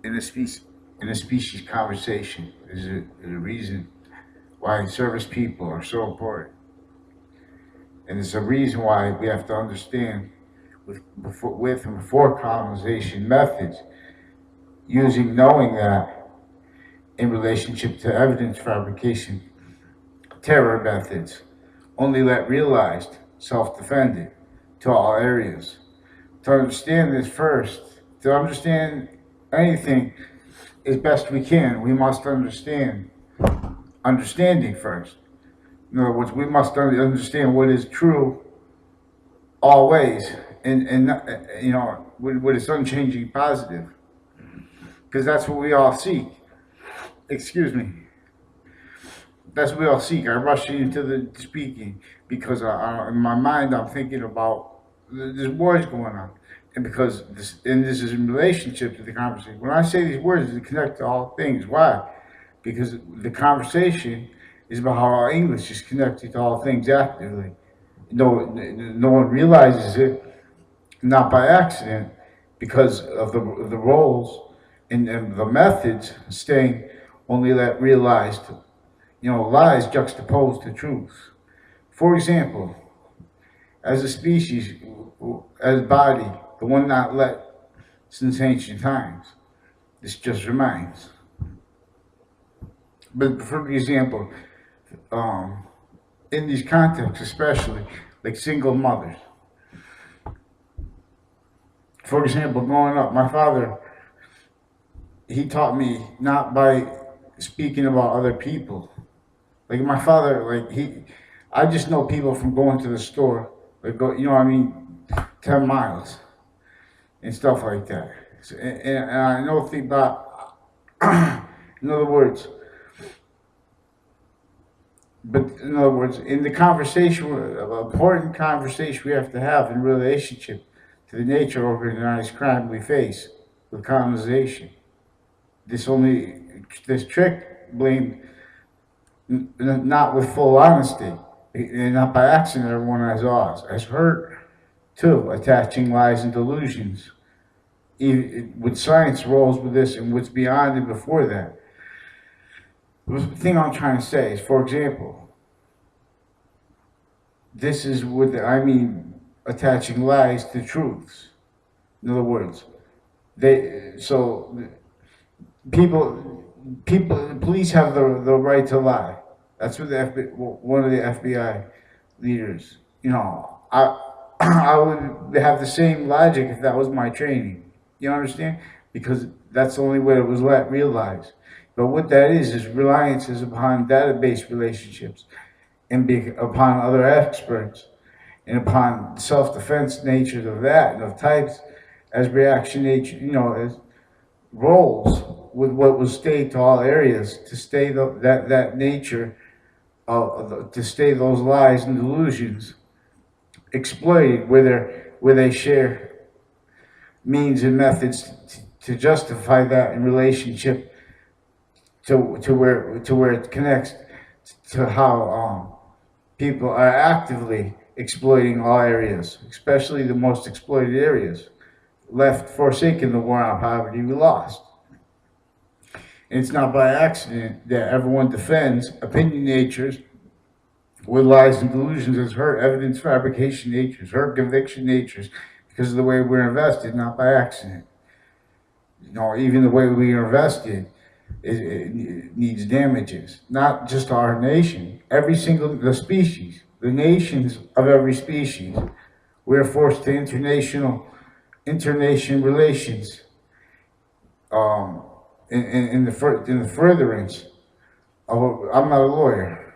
in a species conversation. There's a reason why service people are so important, and it's a reason why we have to understand with and before colonization methods, using knowing that in relationship to evidence fabrication, terror methods, only let realized self-defended to all areas. To understand this first, to understand anything as best we can, we must understand understanding first. In other words, we must understand what is true always, and what is unchanging positive, because that's what we all seek. Excuse me. That's what we all seek. I rush into the speaking because in my mind I'm thinking about there's wars going on, and because this is in relationship to the conversation. When I say these words, they connect to all things. Why? Because the conversation is about how our English is connected to all things actively. No one realizes it, not by accident, because of the roles and the methods staying only that realized, lies juxtaposed to truth. For example, as a species, as body, the one not let since ancient times. This just reminds. But for example, um, in these contexts, especially like single mothers. For example, growing up, my father, he taught me not by speaking about other people. Like my father, I just know people from going to the store, like go, you know what I mean, 10 miles and stuff like that. So, and I know think about, in other words, but in other words, in the conversation, important conversation we have to have in relationship to the nature of organized crime we face with colonization. This only this trick blamed not with full honesty, and not by accident. Everyone has heard too, attaching lies and delusions. Even, with science rolls with this and what's beyond and before that. The thing I'm trying to say is, for example, this is what I mean attaching lies to truths. In other words, they so people police have the right to lie. That's what one of the FBI leaders. I would have the same logic if that was my training. You understand? Because that's the only way it was realized. But what that is reliance is upon database relationships and upon other experts and upon self-defense natures of that and of types as reaction nature, as roles with what was stayed to all areas to stay that nature to stay those lies and delusions exploited where they share means and methods to justify that in relationship to where it connects to how people are actively exploiting all areas, especially the most exploited areas. Left forsaken the war on poverty, we lost. And it's not by accident that everyone defends opinion natures with lies and delusions as her evidence fabrication natures, her conviction natures, because of the way we're invested, not by accident. Even the way we are invested it needs damages, not just our nation, the species, the nations of every species. We're forced to internation relations um, in the furtherance of. I'm not a lawyer,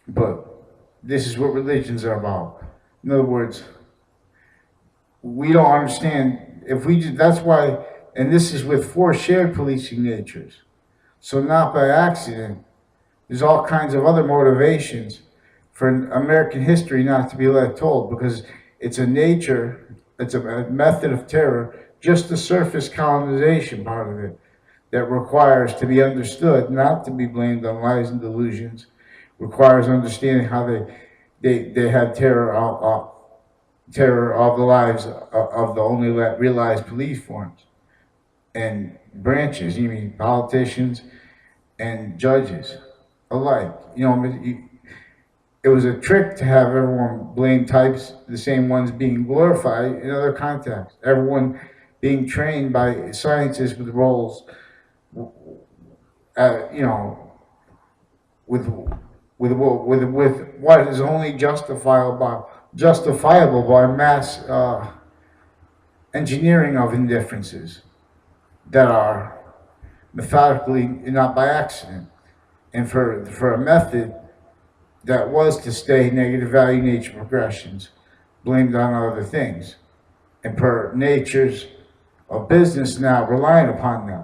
but this is what religions are about. In other words, we don't understand if we. That's why, and this is with four shared policing natures. So not by accident, there's all kinds of other motivations for American history not to be let told because it's a nature, it's a method of terror, just the surface colonization part of it that requires to be understood, not to be blamed on lies and delusions, requires understanding how they had terror terror of the lives of the only realized police forms and branches, you mean politicians and judges alike. It was a trick to have everyone blame types, the same ones being glorified in other contexts. Everyone being trained by scientists with roles, uh, you know, with with what is only justifiable by mass engineering of indifferences that are methodically not by accident, and for a method that was to stay negative value nature progressions blamed on other things, and per natures of business now relying upon them,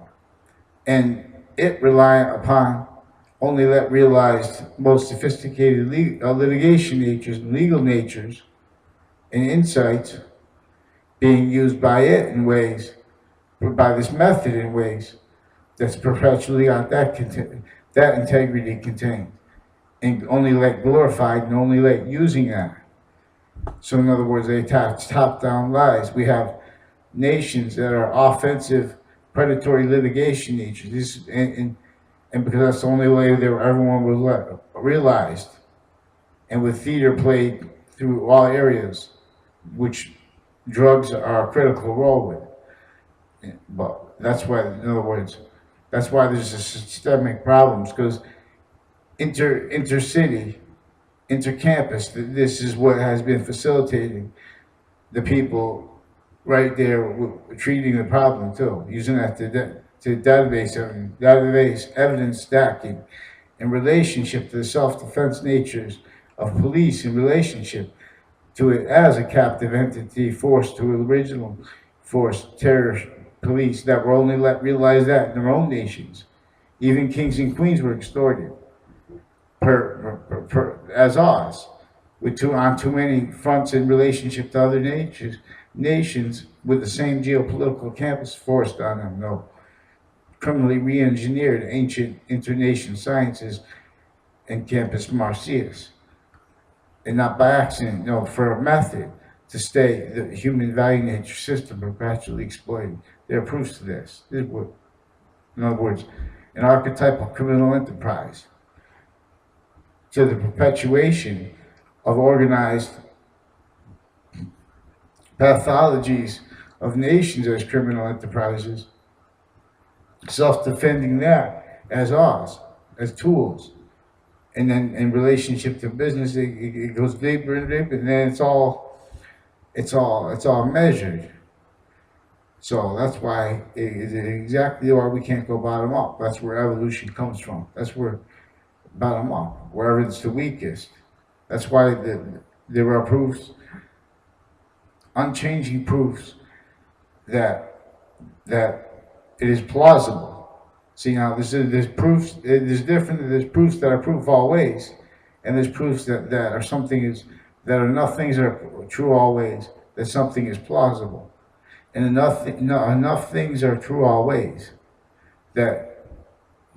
and it relying upon only let realized most sophisticated litigation natures and legal natures and insights being used by it in ways, by this method in ways that's perpetually got that integrity contained, and only let glorified and only let using that. So in other words, they attach top-down lies. We have nations that are offensive, predatory litigation natures. And because that's the only way that everyone was realized, and with theater played through all areas, which drugs are a critical role with. But that's why, in other words, that's why there's a systemic problems, because intercity, intercampus, this is what has been facilitating the people right there treating the problem too, using that to database evidence stacking in relationship to the self-defense natures of police in relationship to it as a captive entity forced to original force terror police that were only let realize that in their own nations. Even kings and queens were extorted as ours, on too many fronts in relationship to other nations with the same geopolitical campus forced on them. No, criminally re-engineered ancient internation sciences and campus marcias, and not by accident. No, for a method to stay the human value nature system perpetually exploited. There are proofs to this. This is what, in other words, an archetypal criminal enterprise to the perpetuation of organized pathologies of nations as criminal enterprises, self-defending that as ours, as tools. And then in relationship to business, it goes deeper and deeper, and then it's all measured. So that's why exactly why we can't go bottom up. That's where evolution comes from. That's where bottom up, wherever it's the weakest. That's why there are proofs, unchanging proofs that it is plausible. See now, there's proofs. There's different. There's proofs that are proof always, and there's proofs that are something is that enough things are true always that something is plausible, and enough things are true always that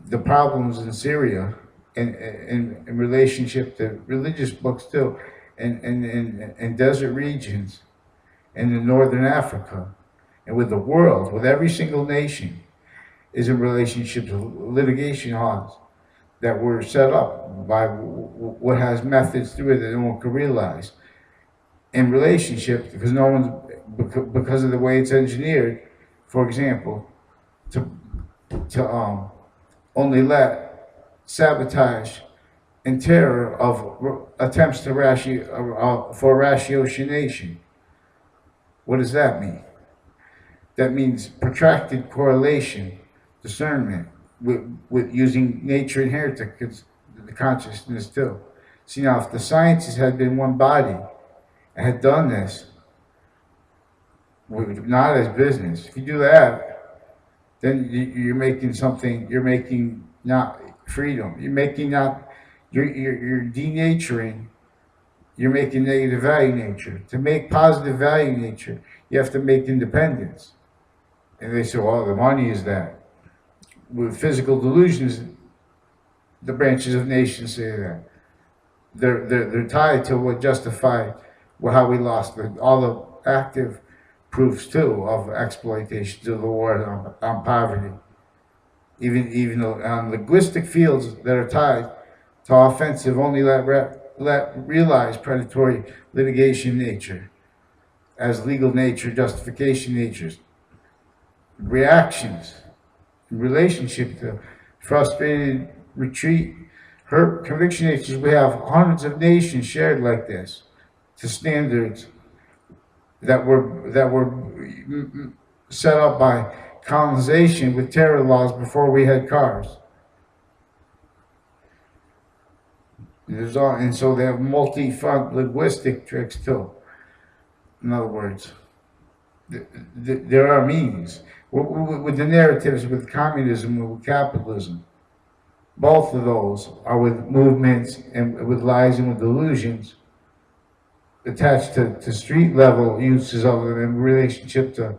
the problems in Syria in relationship to religious books too, and desert regions, and in northern Africa, and with the world, with every single nation, is in relationship to litigation laws that were set up by what has methods through it that no one can realize. In relationship, because no one's because of the way it's engineered, for example, to only let sabotage and terror of attempts to for ratiocination. What does that mean? That means protracted correlation, discernment, with using nature inherent to the consciousness too. See now, if the sciences had been one body and had done this, not as business, if you do that, then you're making something. You're making not freedom. You're making not. You're denaturing. You're making negative value nature. To make positive value nature, you have to make independence. And they say, well, the money is that. With physical delusions, the branches of nations say that. They're tied to what justified Well, how we lost all the active proofs too of exploitation to the war on poverty. Even though on linguistic fields that are tied to offensive only let realize predatory litigation nature as legal nature, justification natures, reactions in relationship to frustrated retreat, hurt conviction natures. We have hundreds of nations shared like this to standards that were set up by colonization with terror laws before we had cars. And so they have multi-front linguistic tricks too. In other words, there are means with the narratives, with communism, with capitalism. Both of those are with movements and with lies and with delusions attached to street level uses of them in relationship to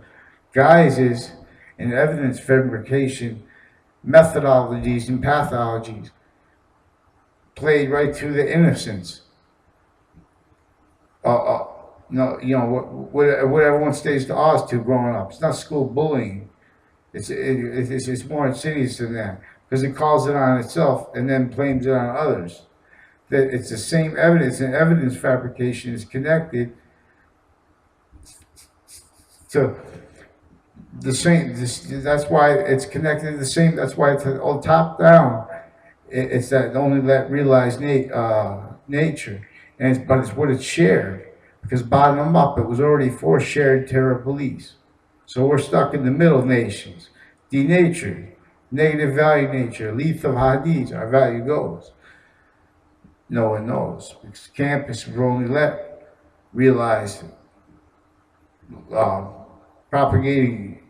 guises and evidence fabrication methodologies and pathologies played right through the innocence. Uh, uh, no, what everyone stays to us to growing up. It's not school bullying. It's more insidious than that because it calls it on itself and then blames it on others. That it's the same evidence, and evidence fabrication is connected to the same. That's why it's connected to the same. That's why it's all top down. It's that only that realized nature, but it's what it's shared because bottom up, it was already for shared terror police. So we're stuck in the middle nations, denatured, negative value nature, lethal hadiths. Our value goes. No one knows. Because campus will only let realize propagating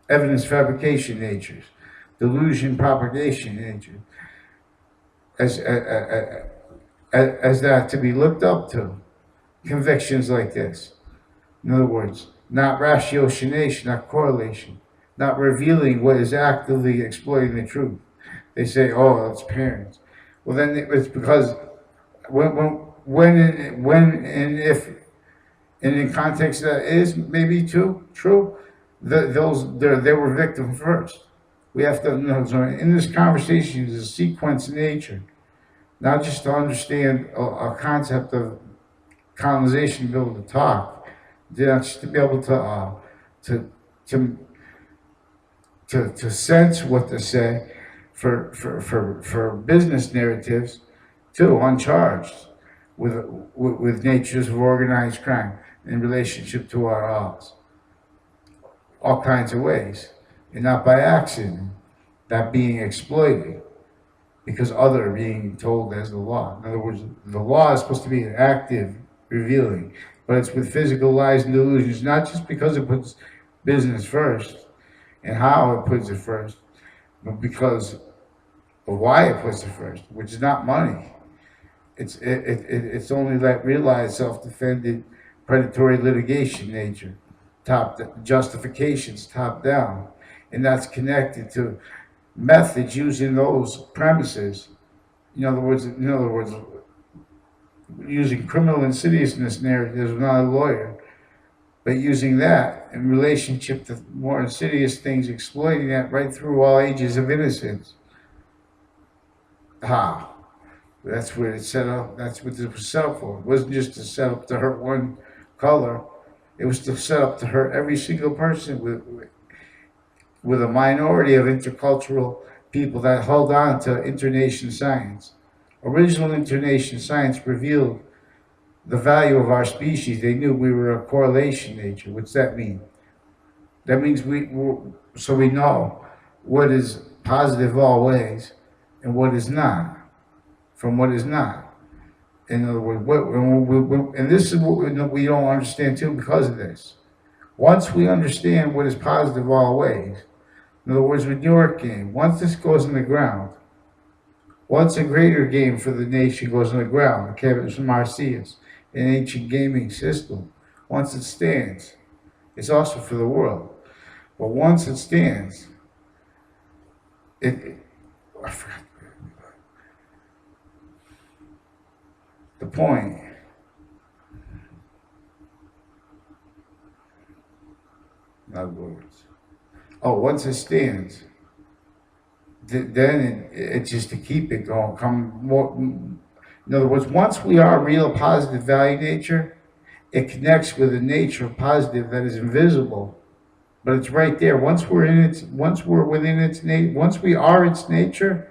evidence fabrication natures, delusion propagation nature, as that to be looked up to. Convictions like this. In other words, not ratiocination, not correlation, not revealing what is actively exploiting the truth. They say, "Oh, it's parents." Well, then it's because when and if, and in context that is maybe true, they were victim first. We have to know. So in this conversation, there's a sequence in nature, not just to understand a concept of colonization, to be able to talk, just to be able to to to sense what to say for business narratives too, uncharged with natures of organized crime in relationship to our odds, all kinds of ways, and not by accident, that being exploited because other being told as the law. In other words, the law is supposed to be an active revealing, but it's with physical lies and delusions, not just because it puts business first and how it puts it first, but because of why it puts it first, which is not money. It's only that realized self-defended predatory litigation nature, justifications top down, and that's connected to methods using those premises. In other words, using criminal insidiousness narratives. I'm not a lawyer, but using that in relationship to more insidious things, exploiting that right through all ages of innocence. How? That's where it's set up. That's what it was set up for. It wasn't just to set up to hurt one color. It was to set up to hurt every single person with a minority of intercultural people that held on to internation science. Original internation science revealed the value of our species. They knew we were a correlation nature. What's that mean? That means we know what is positive always and what is not, from what is not. In other words, and this is what we don't understand too because of this. Once we understand what is positive always, in other words, with New York game, once this goes in the ground, once a greater game for the nation goes in the ground, the Cabinet Marcius, an ancient gaming system, once it stands, it's also for the world. But once it stands, I forgot the point. in other words. Oh, once it stands, then it's just to keep it going. Come more. In other words, once we are real positive value nature, it connects with a nature of positive that is invisible, but it's right there. Once we're within its nature, once we are its nature,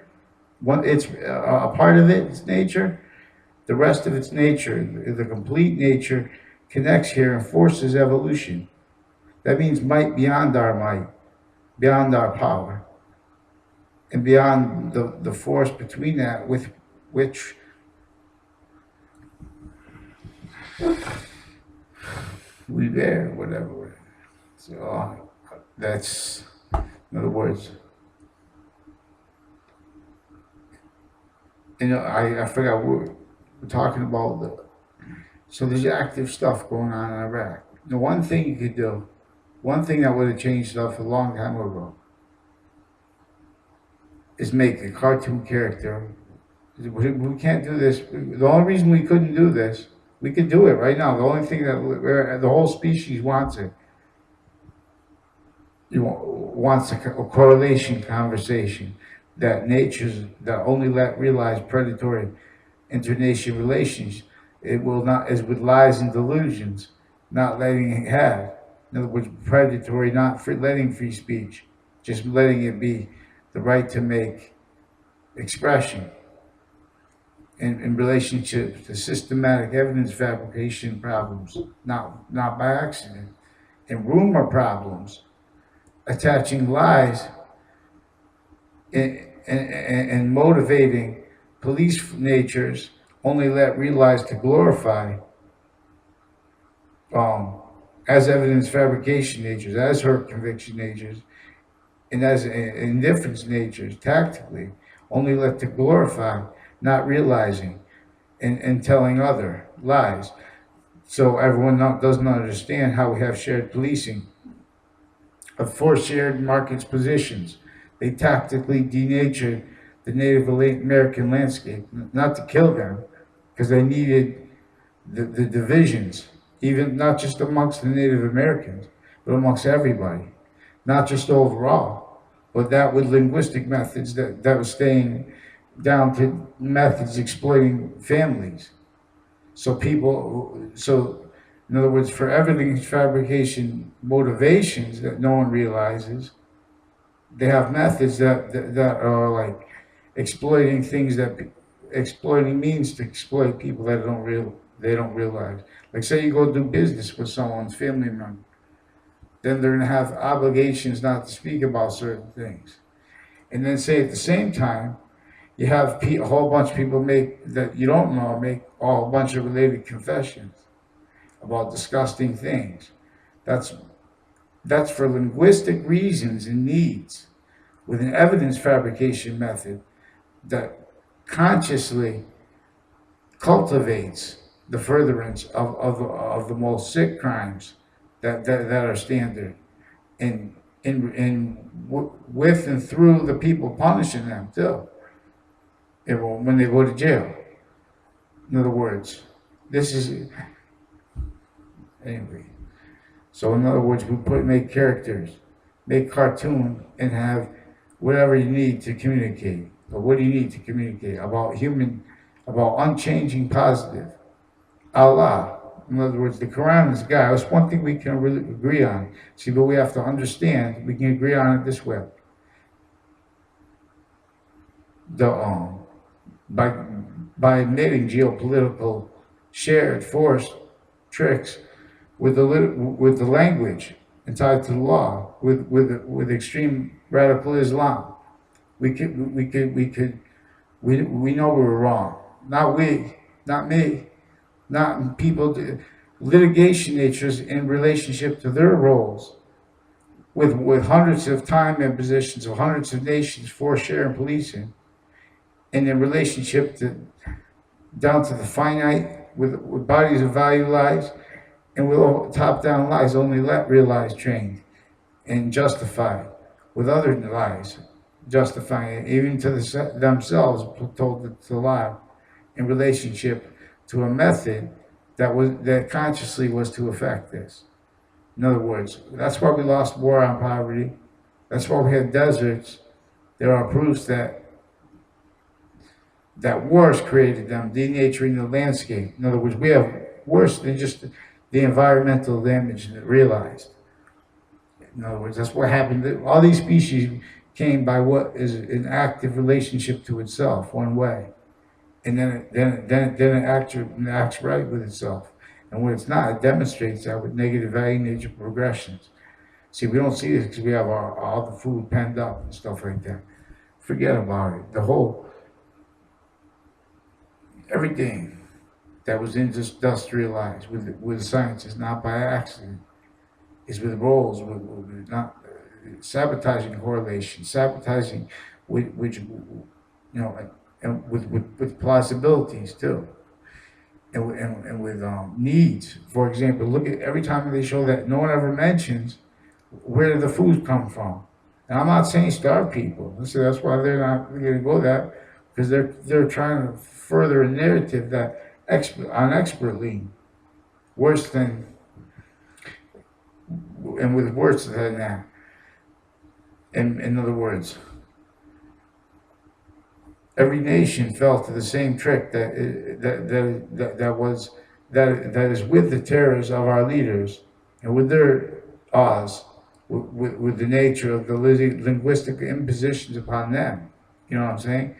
it's a part of its nature. The rest of its nature, the complete nature, connects here and forces evolution. That means might, beyond our power, and beyond the force between that with which we bear, whatever. So that's, in other words, I forgot we're talking about so there's active stuff going on in Iraq. The one thing you could do, one thing that would have changed stuff a long time ago, is make a cartoon character. We can't do this. The only reason we couldn't do this, we could do it right now. The only thing that the whole species wants it. Wants a correlation conversation that nature's that only let realize predatory internation relations. It will not, as with lies and delusions, not letting it have. In other words, predatory, not letting free speech, just letting it be the right to make expression in relationship to systematic evidence fabrication problems, not by accident, and rumor problems, attaching lies and motivating police natures only let realize to glorify as evidence fabrication natures, as hurt conviction natures, and as indifference natures, tactically, only let to glorify, not realizing, and telling other lies. So everyone doesn't understand how we have shared policing of four shared markets positions. They tactically denatured the Native American landscape, not to kill them, because they needed the divisions, even not just amongst the Native Americans, but amongst everybody, not just overall, but that with linguistic methods that was staying down to methods exploiting families. So in other words, for evidence fabrication motivations that no one realizes, they have methods that are like exploiting things exploiting means to exploit people that they don't realize. Like say you go do business with someone's family member, then they're gonna have obligations not to speak about certain things. And then say at the same time, you have a whole bunch of people that you don't know make a whole bunch of related confessions about disgusting things. That's for linguistic reasons and needs with an evidence fabrication method that consciously cultivates the furtherance of the most sick crimes that are standard with and through the people punishing them too when they go to jail. In other words, this is anyway. So in other words, make characters, make cartoon, and have whatever you need to communicate. But what do you need to communicate about unchanging positive? Allah. In other words, the Quran is God. That's one thing we can really agree on. See, but we have to understand. We can agree on it this way. By admitting geopolitical shared force tricks with the language and tied to the law with extreme radical Islam, we know we were wrong. Not me, not people. Litigation natures in relationship to their roles with hundreds of time impositions of hundreds of nations for share and policing, and in relationship down to the finite with bodies of value lies, and with all top-down lies only let realized trained and justified with other lies, justifying it even to themselves told to lie in relationship to a method that consciously was to affect this. In other words, that's why we lost war on poverty. That's why we have deserts. There are proofs that wars created them, denaturing the landscape. In other words, we have worse than just the environmental damage realized. In other words, that's what happened. All these species came by what is an active relationship to itself, one way, and then it acts right with itself. And when it's not, it demonstrates that with negative value nature progressions. See, we don't see this because we have all the food penned up and stuff like that. Forget about it. The whole everything that was industrialized with science is not by accident. Is with roles, with not sabotaging correlation, sabotaging which and with plausibilities too, and with needs. For example, look at every time they show that no one ever mentions where did the food come from. And I'm not saying starve people. So that's why they're not going to go that because they're trying to further a narrative that unexpertly worse than and with worse than that. In other words, every nation fell to the same trick that is with the terrors of our leaders and with their laws, with the nature of the linguistic impositions upon them. You know what I'm saying?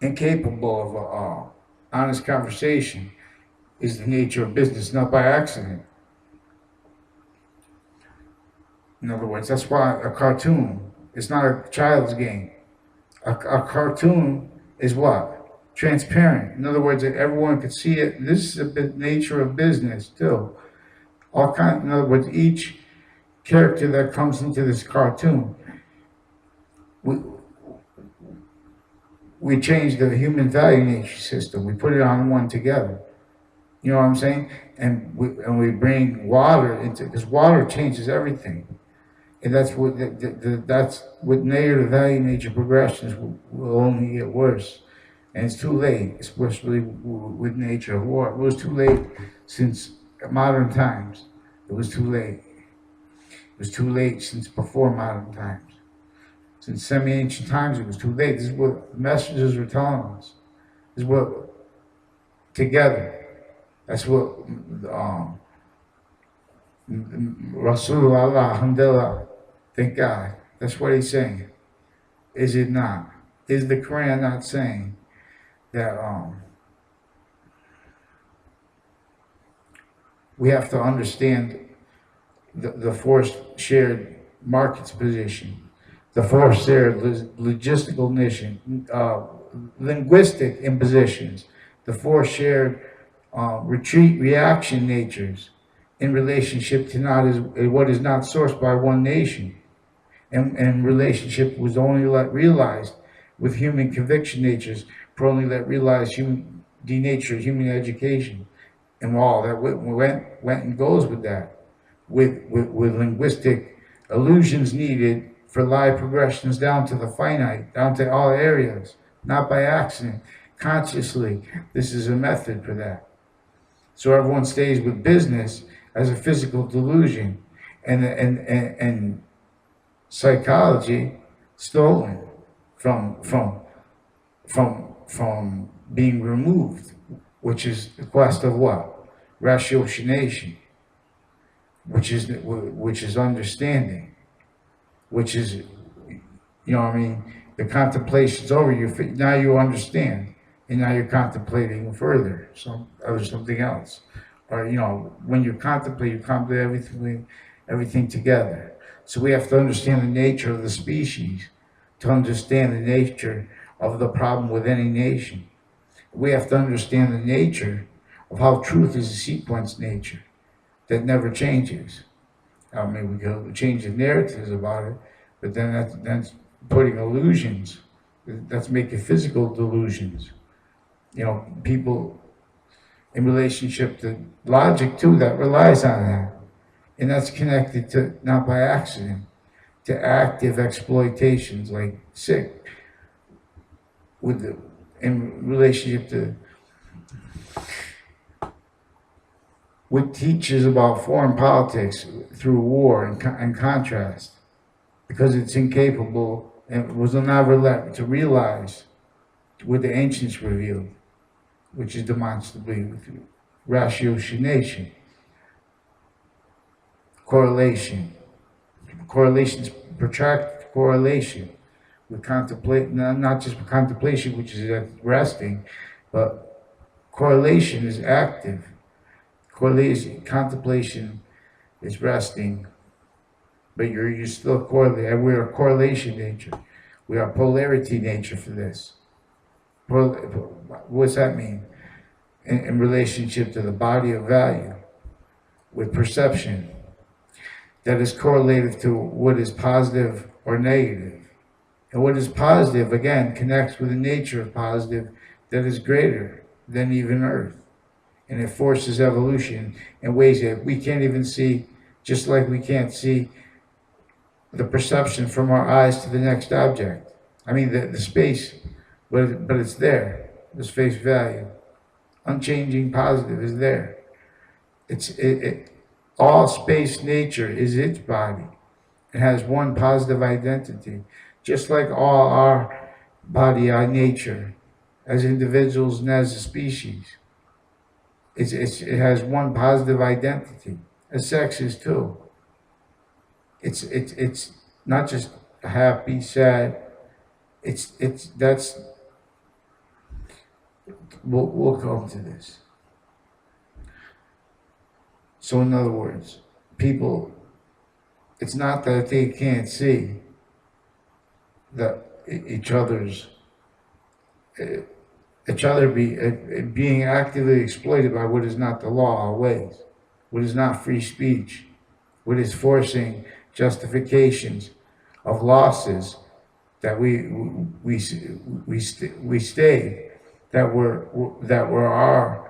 Incapable of honest conversation is the nature of business, not by accident. In other words, that's why a cartoon is not a child's game. A cartoon is what? Transparent. In other words, that everyone could see it. This is the nature of business too. In other words, each character that comes into this cartoon, we change the human value nature system. We put it on one together. You know what I'm saying? And we bring water into, because water changes everything. And that's what that's with negative value nature progressions will only get worse. And it's too late, especially with nature of war. It was too late since modern times. It was too late. It was too late since before modern times. Since semi-ancient times, it was too late. This is what the messengers were telling us. This is what together. That's what Rasulullah, alhamdulillah, thank God. That's what he's saying. Is it not? Is the Quran not saying that we have to understand the forced shared markets position, the forced shared logistical mission, linguistic impositions, the forced shared reaction natures in relationship to what is not sourced by one nation, and relationship was only realized with human conviction natures, for only realized denatured human education, and all that went and goes with that, with linguistic illusions needed for live progressions down to the finite, down to all areas, not by accident, consciously. This is a method for that. So everyone stays with business as a physical delusion, and psychology stolen from being removed, which is the quest of what? Ratiocination, which is understanding, which is, you know what I mean, the contemplation's over. Now you understand, and now you're contemplating further something else. Or when you contemplate everything together. So we have to understand the nature of the species to understand the nature of the problem with any nation. We have to understand the nature of how truth is a sequence nature that never changes. I mean, we can change the narratives about it, but then that's putting illusions. That's making physical delusions. People in relationship to logic too that relies on that. And that's connected to, not by accident, to active exploitations like sick in relationship to what teaches about foreign politics through war and contrast, because it's incapable and was never let to realize what the ancients revealed, which is demonstrably ratiocination, correlation. Correlation's protracted correlation with contemplate, not just contemplation, which is resting, but correlation is active. Correlation, contemplation is resting, but you're still correlating. And we're a correlation nature. We are polarity nature for this. What's that mean? In relationship to the body of value, with perception, that is correlative to what is positive or negative. And what is positive, again, connects with the nature of positive that is greater than even Earth. And it forces evolution in ways that we can't even see, just like we can't see the perception from our eyes to the next object. I mean, the space, but it's there. The space value. Unchanging positive is there. All space nature is its body. It has one positive identity, just like all our body, our nature, as individuals and as a species. It has one positive identity, as sex is too. It's not just happy, sad. That's we'll come to this. So in other words, people, it's not that they can't see that each other's being actively exploited by what is not the law always, what is not free speech, what is forcing justifications of losses that we stayed, that were our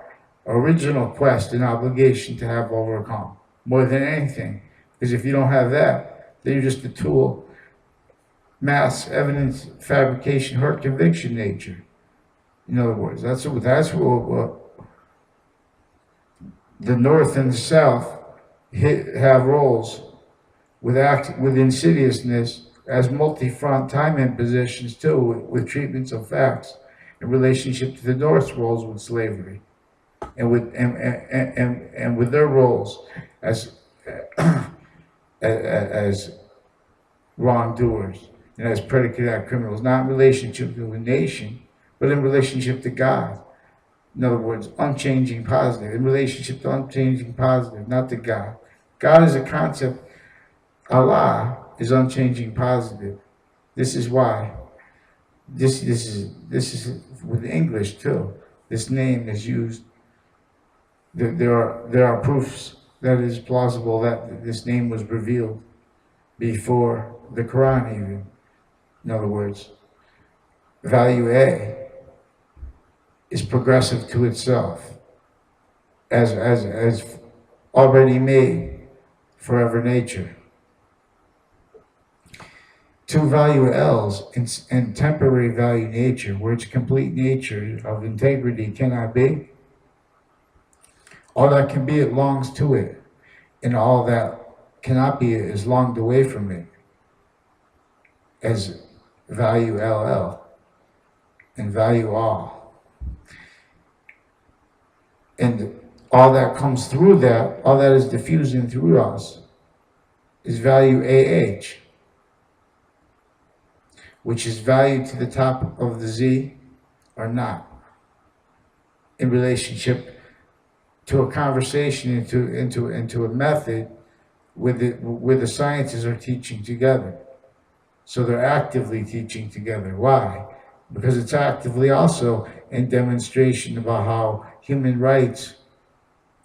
original quest and obligation to have overcome more than anything. Because if you don't have that, then you're just a tool. Mass evidence fabrication, hurt conviction nature. In other words, that's what the North and the South have roles with insidiousness as multi-front time impositions too, with treatments of facts in relationship to the North's roles with slavery, and with their roles as as wrongdoers and as predicate act criminals, not in relationship to a nation, but in relationship to God. In other words, unchanging positive, in relationship to unchanging positive, not to God. God is a concept. Allah is unchanging positive. This is why. This is with English too. This name is used. There are proofs that it is plausible that this name was revealed before the Quran even. In other words, value A is progressive to itself as already made forever nature. Two value L's in temporary value nature, where its complete nature of integrity cannot be. All that can be, it longs to it, and all that cannot be is longed away from it, as value LL and value all. And all that comes through that, all that is diffusing through us, is value AH, which is valued to the top of the Z or not, in relationship to a conversation, into a method where the sciences are teaching together. So they're actively teaching together. Why? Because it's actively also in demonstration about how human rights,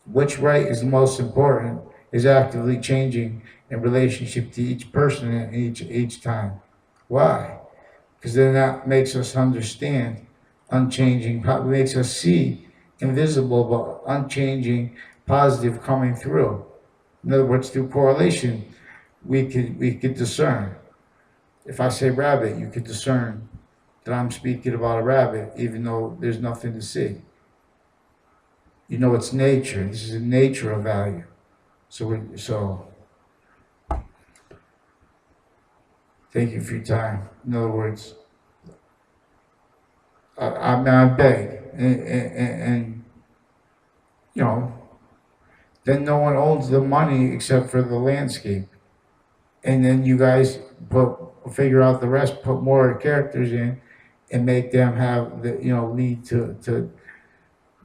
which right is the most important, is actively changing in relationship to each person and each time. Why? Because then that makes us understand unchanging, makes us see invisible but unchanging positive coming through. In other words, through correlation, we could discern. If I say rabbit, you could discern that I'm speaking about a rabbit, even though there's nothing to see. You know, it's nature. This is the nature of value. So thank you for your time. In other words, I beg, and you know, then no one owns the money except for the landscape, and then you guys figure out the rest, put more characters in, and make them have the lead to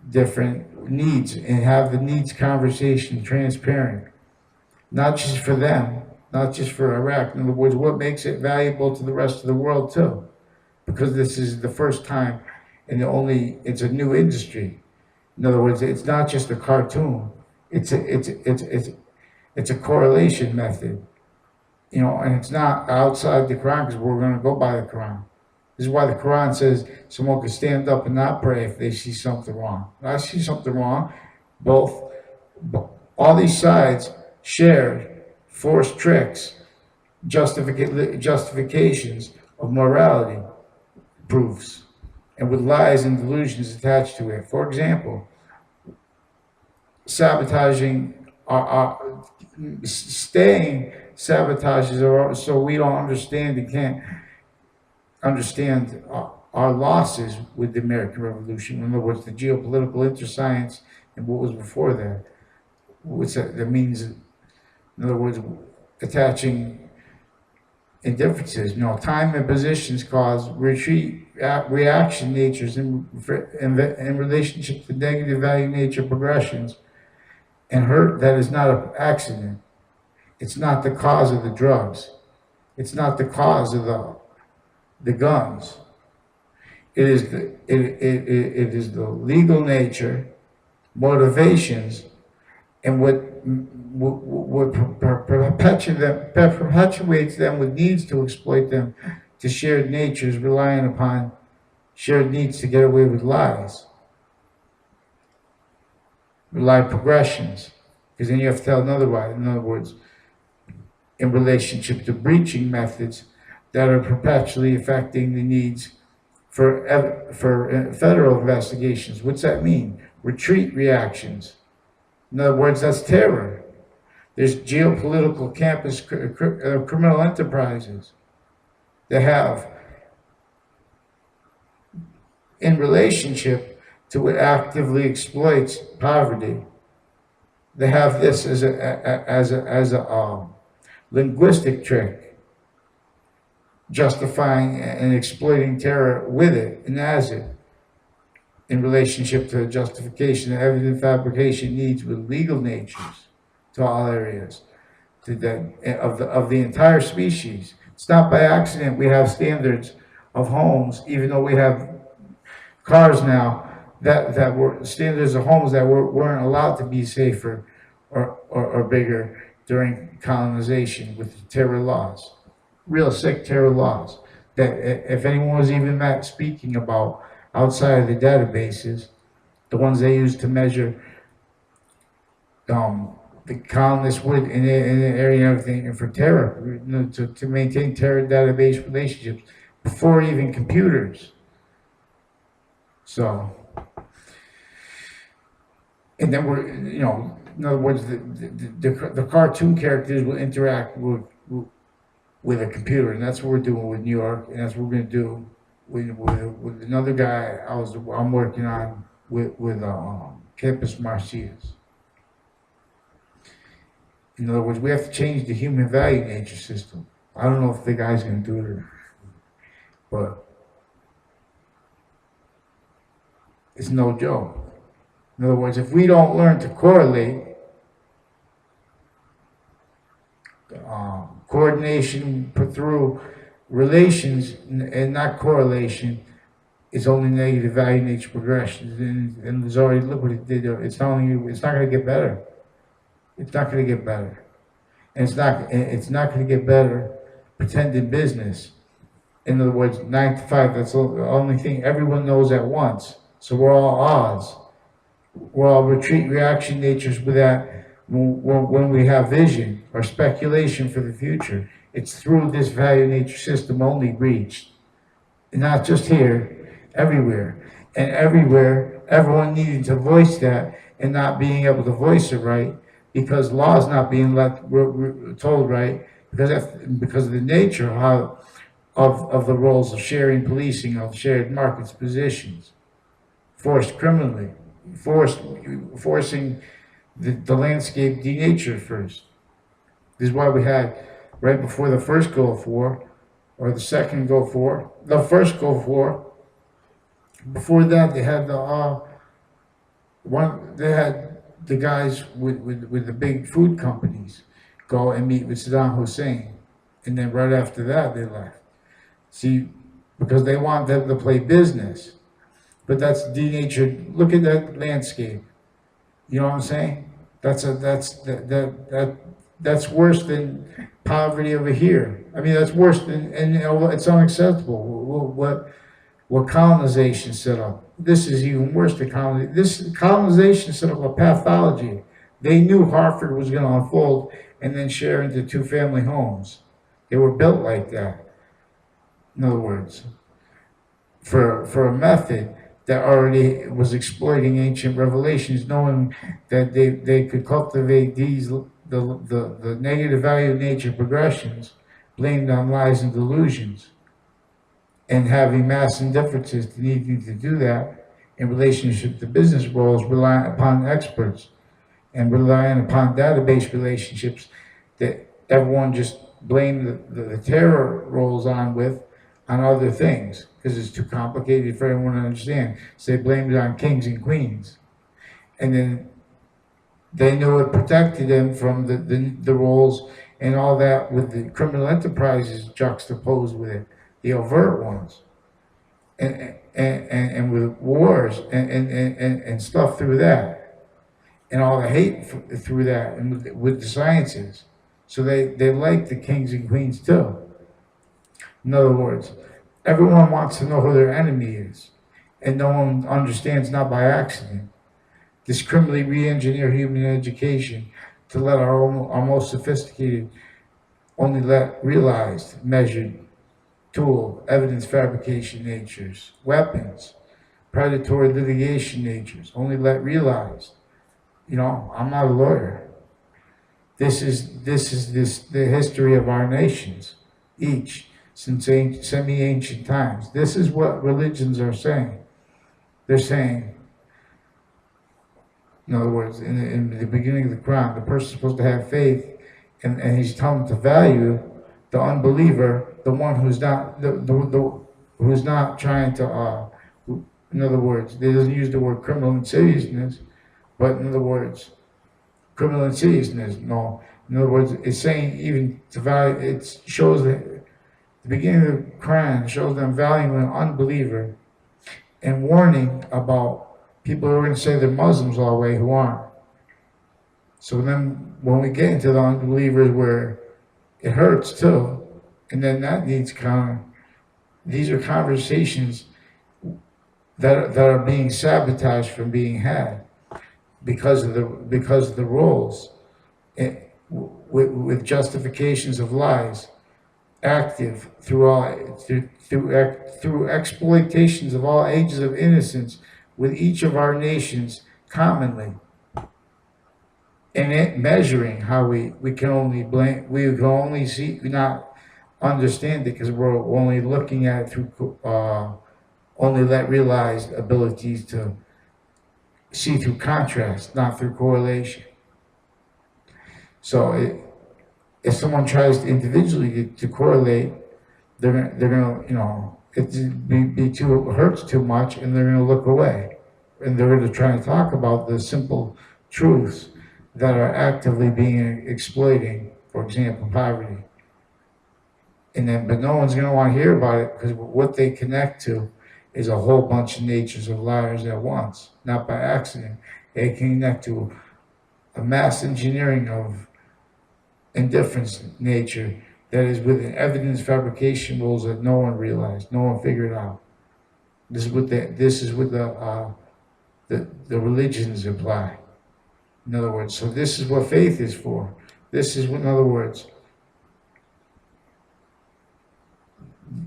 different needs, and have the needs conversation transparent, not just for them, not just for Iraq. In other words, what makes it valuable to the rest of the world too, because this is the first time, and it's a new industry. In other words, it's not just a cartoon. It's a correlation method, and it's not outside the Quran because we're going to go by the Quran. This is why the Quran says someone can stand up and not pray if they see something wrong. When I see something wrong, both all these sides share forced tricks, justifications of morality proofs, and with lies and delusions attached to it. For example, sabotaging staying sabotages so we don't understand and can't understand our losses with the American Revolution. In other words, the geopolitical interscience and what was before that. What's that means? In other words, attaching indifferences. Time and positions cause reaction natures in relationship to negative value nature progressions and hurt that is not an accident. It's not the cause of the drugs. It's not the cause of the guns. It is the legal nature, motivations, and what perpetuates them with needs to exploit them to shared natures, relying upon shared needs to get away with lies, rely progressions, because then you have to tell another lie. In other words, in relationship to breaching methods that are perpetually affecting the needs for federal investigations. What's that mean? Retreat reactions. In other words, that's terror. There's geopolitical campus criminal enterprises that have, in relationship to what actively exploits poverty, they have this as a linguistic trick, justifying and exploiting terror with it and as it, in relationship to justification and evidence fabrication needs with legal natures to all areas of the entire species. It's not by accident we have standards of homes, even though we have cars now that were standards of homes that weren't allowed to be safer or bigger during colonization with terror laws, real sick terror laws that if anyone was even speaking about outside of the databases, the ones they use to measure the colonists would in the area and everything, and for terror, to maintain terror database relationships before even computers. So, and then in other words, the cartoon characters will interact with a computer, and that's what we're doing with New York, and that's what we're going to do with another guy I'm working on with Campus Marcias. In other words, we have to change the human value nature system. I don't know if the guy's going to do it, but it's no joke. In other words, if we don't learn to correlate, coordination through relations and not correlation is only negative value nature progression. And there's already, look what it did. It's not going to get better. It's not going to get better. And it's not going to get better pretending business. In other words, 9 to 5, that's the only thing everyone knows at once. So we're all odds. We're all retreat reaction natures with that. When we have vision or speculation for the future, it's through this value nature system only reached. And not just here, everywhere. And everywhere, everyone needing to voice that and not being able to voice it right because law is not being told right because of the nature of how of the roles of sharing policing of shared markets positions forced criminally forced forcing the landscape denatured first. This is why we had right before the first Gulf War or the second Gulf War, the first Gulf War. Before that, they had they had the guys with the big food companies go and meet with Saddam Hussein, and then right after that they left. See, because they want them to play business, but that's denatured. Look at that landscape. You know what I'm saying? That's worse than poverty over here. I mean, that's worse than, and you know, it's unacceptable. What colonization set up. This is even worse than colonization. This colonization set up a pathology. They knew Hartford was going to unfold and then share into two-family homes. They were built like that. In other words, for a method that already was exploiting ancient revelations, knowing that they could cultivate the negative value of nature progressions blamed on lies and delusions, and having mass indifferences to needing to do that in relationship to business roles, relying upon experts and relying upon database relationships that everyone just blamed the terror rolls on other things because it's too complicated for everyone to understand. So they blamed it on kings and queens. And then they knew it protected them from the roles and all that with the criminal enterprises juxtaposed with it, the overt ones. And with wars and stuff through that, and all the hate through that, and with the sciences. So they like the kings and queens too. In other words, everyone wants to know who their enemy is, and no one understands, not by accident. This criminally re-engineer human education to let our most sophisticated only let realized, measured, tool, evidence fabrication natures, weapons, predatory litigation natures, only let realized. You know, I'm not a lawyer. This the history of our nations, each since semi-ancient times. This is what religions are saying. They're saying, in other words, in the beginning of the Quran, the person's supposed to have faith, and he's telling them to value the unbeliever, the one who's not who's not trying to. In other words, they doesn't use the word criminal insidiousness, but in other words, criminal insidiousness. No, in other words, it's saying even to value. It shows that the beginning of the Quran shows them valuing an unbeliever and warning about people who are going to say they're Muslims all the way who aren't. So then when we get into the unbelievers where it hurts too, and then that needs these are conversations that are being sabotaged from being had because of the roles with justifications of lies active through exploitations of all ages of innocence with each of our nations commonly, and it measuring how we can only blame, we can only see, not understand it because we're only looking at it through only let realized abilities to see through contrast, not through correlation. So if someone tries to individually to correlate, they're gonna you know be too hurts too much, and they're gonna look away, and they're gonna try and talk about the simple truths that are actively being exploiting, for example, poverty. And then, but no one's gonna want to hear about it because what they connect to is a whole bunch of natures of liars at once, not by accident. They connect to a mass engineering of indifference nature that is within evidence fabrication rules that no one realized, no one figured out. This is what the religions imply. In other words, so this is what faith is for. This is what, in other words,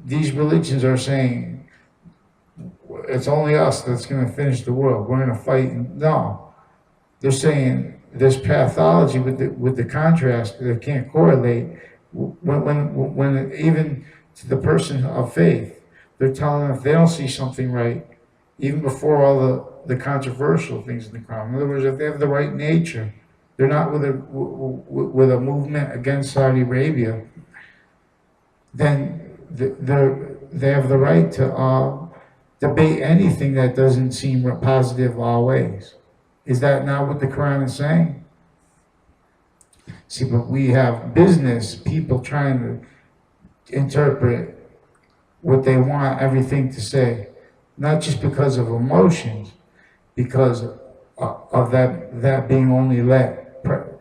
these religions are saying it's only us that's going to finish the world. We're going to fight. No, they're saying there's pathology with the contrast that can't correlate. When even to the person of faith, they're telling them if they don't see something right, even before all the controversial things in the crowd. In other words, if they have the right nature, they're not with a movement against Saudi Arabia, then they have the right to debate anything that doesn't seem positive always. Is that not what the Quran is saying? See, but we have business people trying to interpret what they want everything to say, not just because of emotions, because of that being only let.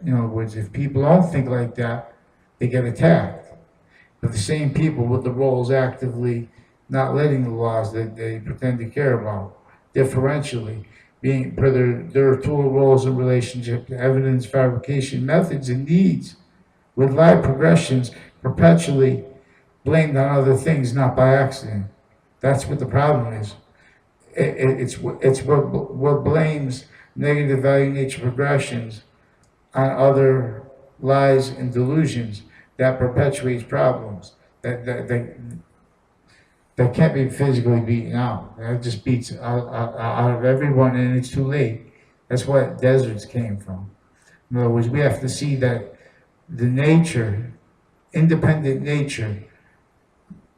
In other words, if people don't think like that, they get attacked. But the same people with the roles actively not letting the laws that they pretend to care about, differentially, being per their tool roles in relationship to evidence fabrication methods and needs, with live progressions perpetually blamed on other things, not by accident. That's what the problem is. It's what blames negative value nature progressions on other lies and delusions that perpetuates problems that can't be physically beaten out. That just beats out of everyone, and it's too late. That's what deserts came from. In other words, we have to see that the nature, independent nature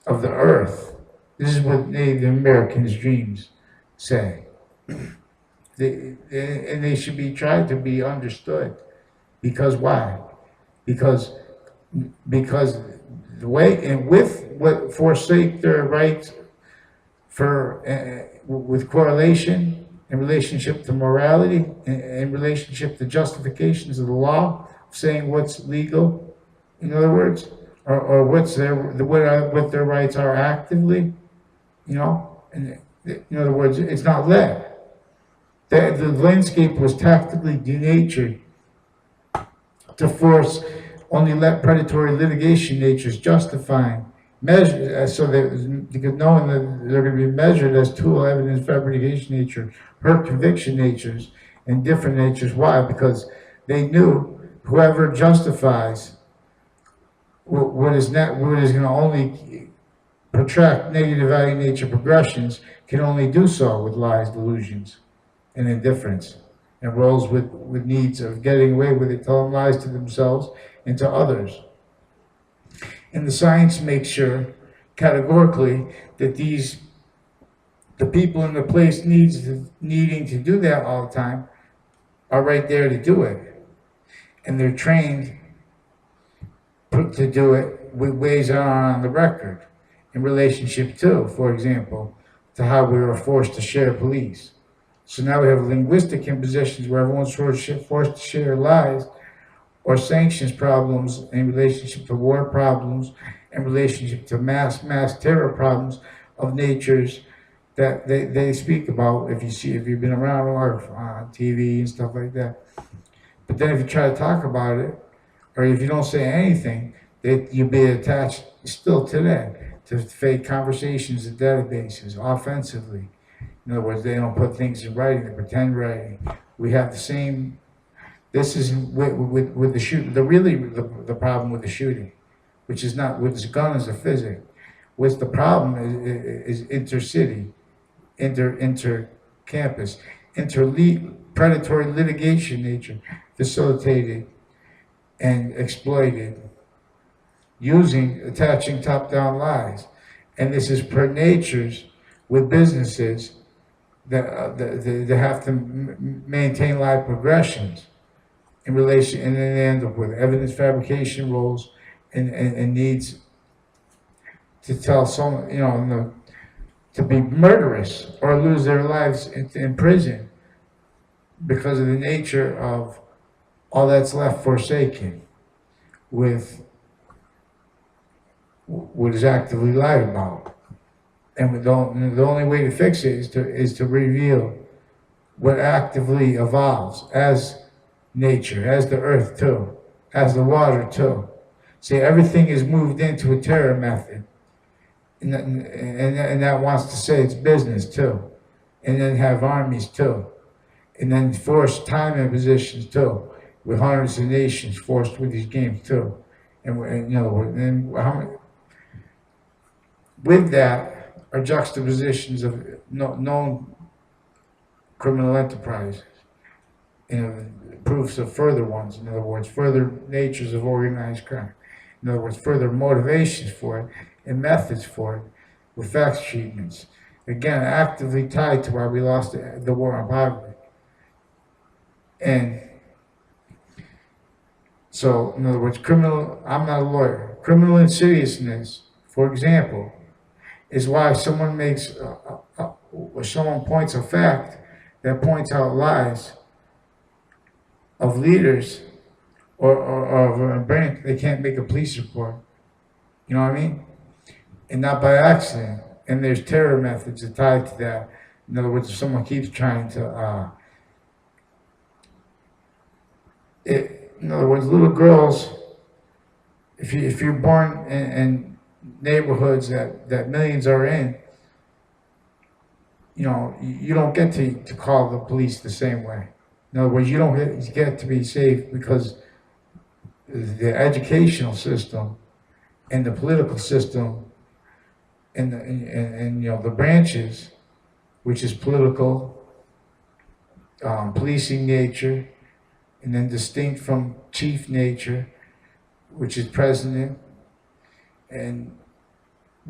of the earth, this is what Native Americans' dreams say. And they should be tried to be understood. Because why? Because the way and with what forsake their rights for with correlation in relationship to morality, in relationship to justifications of the law, saying what's legal, in other words, or what's what their rights are actively, you know. And in other words, it's not let. The landscape was tactically denatured to force only let predatory litigation natures justifying measure so that because knowing that they're going to be measured as tool evidence fabrication nature, hurt conviction natures, and different natures. Why? Because they knew whoever justifies what is going to only protract negative value nature progressions can only do so with lies, delusions, and indifference, and rolls with needs of getting away with it, telling lies to themselves and to others. And the science makes sure categorically that the people in the place needing to do that all the time are right there to do it. And they're trained to do it with ways that aren't on the record in relationship to, for example, to how we were forced to share police. So now we have linguistic impositions where everyone's forced to share lies or sanctions problems in relationship to war problems, in relationship to mass terror problems of natures that they speak about if you've been around or on TV and stuff like that. But then if you try to talk about it, or if you don't say anything, you'll be attached still today to fake conversations and databases offensively. In other words, they don't put things in writing, they pretend writing. We have the same. This is with the shoot. The problem with the shooting, which is not with this gun as a physic. What's the problem is intercity, inter-campus, predatory litigation nature, facilitated and exploited, attaching top-down lies, and this is per natures with businesses that they have to maintain live progressions in relation, and then they end up with evidence fabrication rules and needs to tell someone, to be murderous or lose their lives in prison because of the nature of all that's left forsaken with what is actively lied about. And the only way to fix it is to reveal what actively evolves as nature, as the earth too, as the water too. See, everything is moved into a terror method. And that wants to say it's business too. And then have armies too. and then forced time impositions too, with hundreds of nations forced with these games too. And you know, and how many, with that are juxtapositions of known criminal enterprises, you know, proofs of further ones. In other words, further natures of organized crime. In other words, further motivations for it and methods for it with facts treatments. Again, actively tied to why we lost the war on poverty. And so, in other words, I'm not a lawyer. Criminal insidiousness, for example, is why someone or someone points a fact that points out lies of leaders or of a branch. They can't make a police report. You know what I mean? And not by accident. And there's terror methods that tie to that. In other words, if someone keeps trying to, in other words, little girls, if you're born in neighborhoods that millions are in, you know, you don't get to call the police the same way. In other words, you don't get to be safe because the educational system and the political system and you know, the branches, which is political, policing nature, and then distinct from chief nature, which is president, and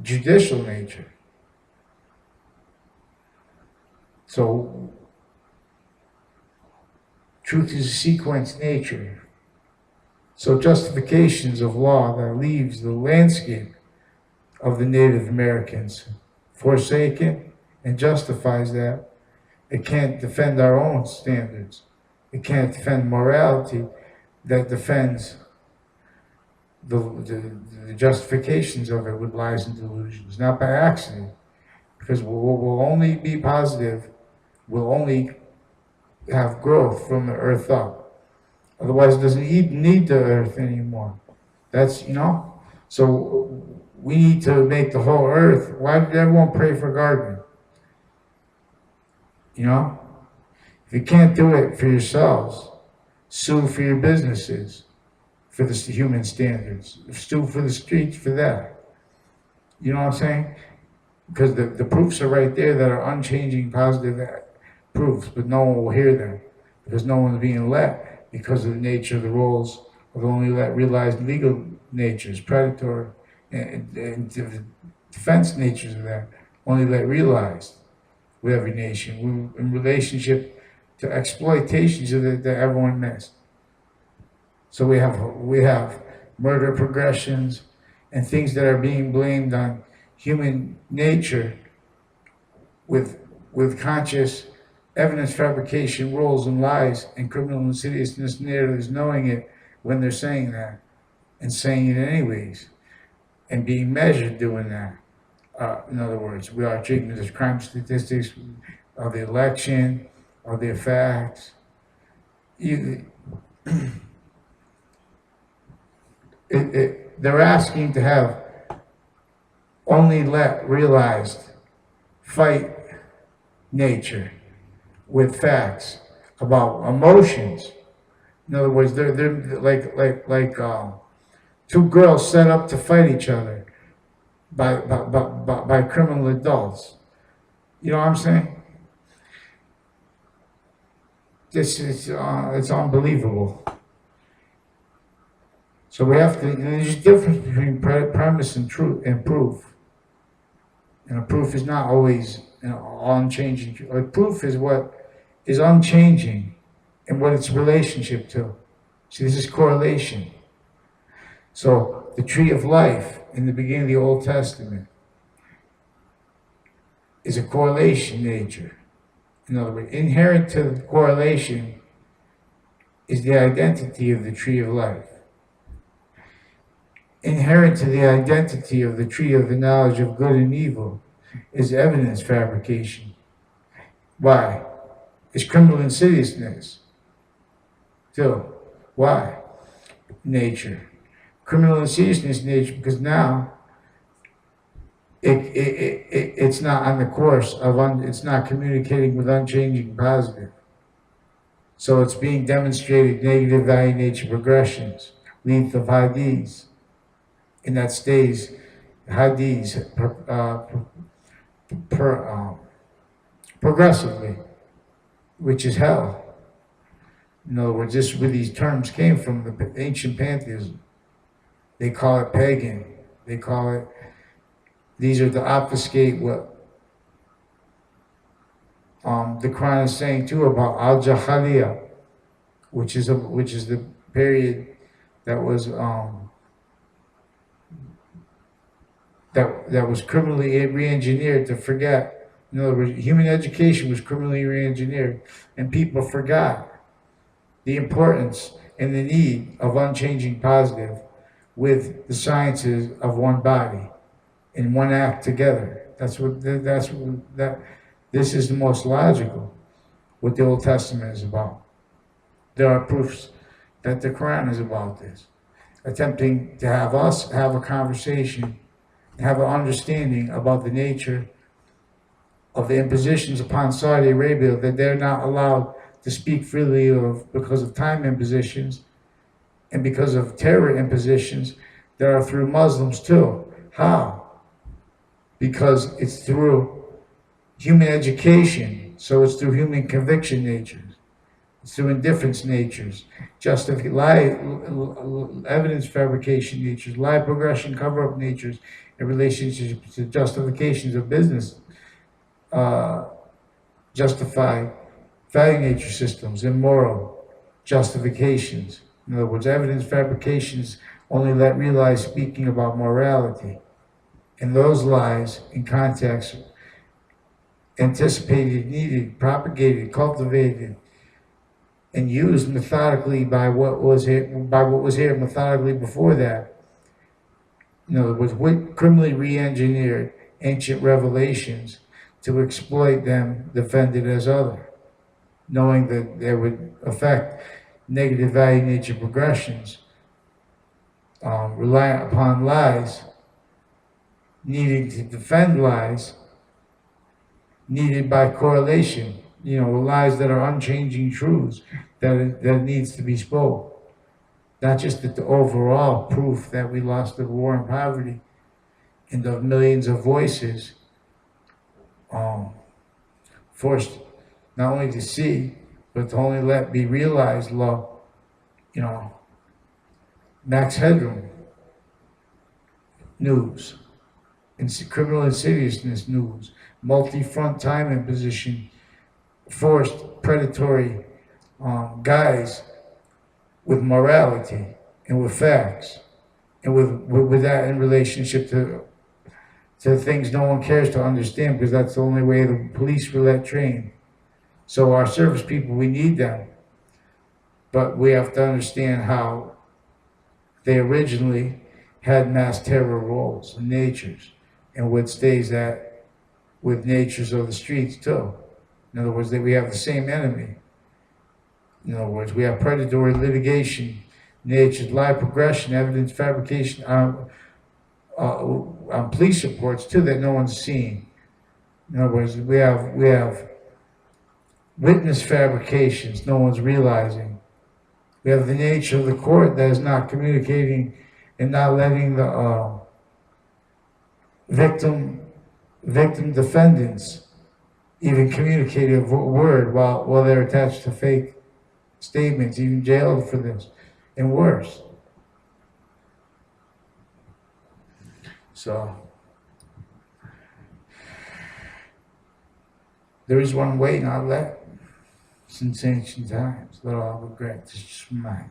judicial nature. So, truth is a sequence nature. So justifications of law that leaves the landscape of the Native Americans forsaken and justifies that. It can't defend our own standards. It can't defend morality that defends the justifications of it with lies and delusions, not by accident. Because we'll only be positive, we'll only have growth from the earth up. Otherwise, it doesn't need the earth anymore. That's, you know, so we need to make the whole earth. Why did everyone pray for gardening? You know, if you can't do it for yourselves, sue for your businesses, for the human standards, sue for the streets for that. You know what I'm saying? Because the proofs are right there that are unchanging, positive proofs, but no one will hear them because no one's being let because of the nature of the roles of only realized legal natures, predatory and defense natures of that, only let realized with every nation in relationship to exploitations that everyone missed. So we have murder progressions and things that are being blamed on human nature with conscious evidence fabrication, roles and lies, and criminal insidiousness narratives, knowing it when they're saying that, and saying it anyways, and being measured doing that. In other words, we are treating it as crime statistics of the election, of the facts. They're asking to have only let realized fight nature with facts about emotions. In other words, they're like two girls set up to fight each other by criminal adults. You know what I'm saying? It's unbelievable. So we have to. There's a difference between premise and truth and proof. And a proof is not always unchanging. A proof is what is unchanging and what its relationship to. See, this is correlation. So the tree of life in the beginning of the Old Testament is a correlation nature. In other words, inherent to the correlation is the identity of the tree of life. Inherent to the identity of the tree of the knowledge of good and evil is evidence fabrication. Why? It's criminal insidiousness. So, why? Nature. Criminal insidiousness nature because now it's not on the course of it's not communicating with unchanging positive. So it's being demonstrated negative value nature progressions, length of hadiths, and that stays hadiths progressively, which is hell. In other words, this where these terms came from the ancient pantheism. They call it pagan. They call it. These are to obfuscate what the Quran is saying too about al jahiliya, which is the period that was that was criminally re-engineered to forget. In other words, human education was criminally re-engineered, and people forgot the importance and the need of unchanging positive with the sciences of one body in one act together. That's what that. This is the most logical. What the Old Testament is about. There are proofs that the Quran is about this, attempting to have us have a conversation, have an understanding about the nature of the impositions upon Saudi Arabia that they're not allowed to speak freely of because of time impositions and because of terror impositions that are through Muslims too. How? Because it's through human education, so it's through human conviction natures, it's through indifference natures, evidence fabrication natures, lie progression cover-up natures, in relationship to justifications of business, justify value nature systems, immoral justifications. In other words, evidence fabrications only let realize speaking about morality. And those lies in context anticipated, needed, propagated, cultivated, and used methodically by what was here methodically before that. In other words, criminally re-engineered ancient revelations to exploit them, defended as other, knowing that they would affect negative value nature progressions, reliant upon lies, needing to defend lies, needed by correlation, lies that are unchanging truths that needs to be spoke. Not just the overall proof that we lost the war and poverty and of millions of voices forced not only to see, but to only let be realized law, Max Headroom news, criminal insidiousness news, multi-front time imposition, forced predatory guys with morality and with facts, and with that in relationship to things no one cares to understand because that's the only way the police will let train. So our service people, we need them, but we have to understand how they originally had mass terror roles and natures, and what stays that with natures of the streets too. In other words, that we have the same enemy. In other words, we have predatory litigation, natures, lie progression, evidence fabrication on police reports too that no one's seen. In other words, we have witness fabrications no one's realizing. We have the nature of the court that is not communicating and not letting the victim defendants even communicate a word while they're attached to fake statements, even jailed for this, and worse. So there is one way, not let, since ancient times. Let all regret, just remind.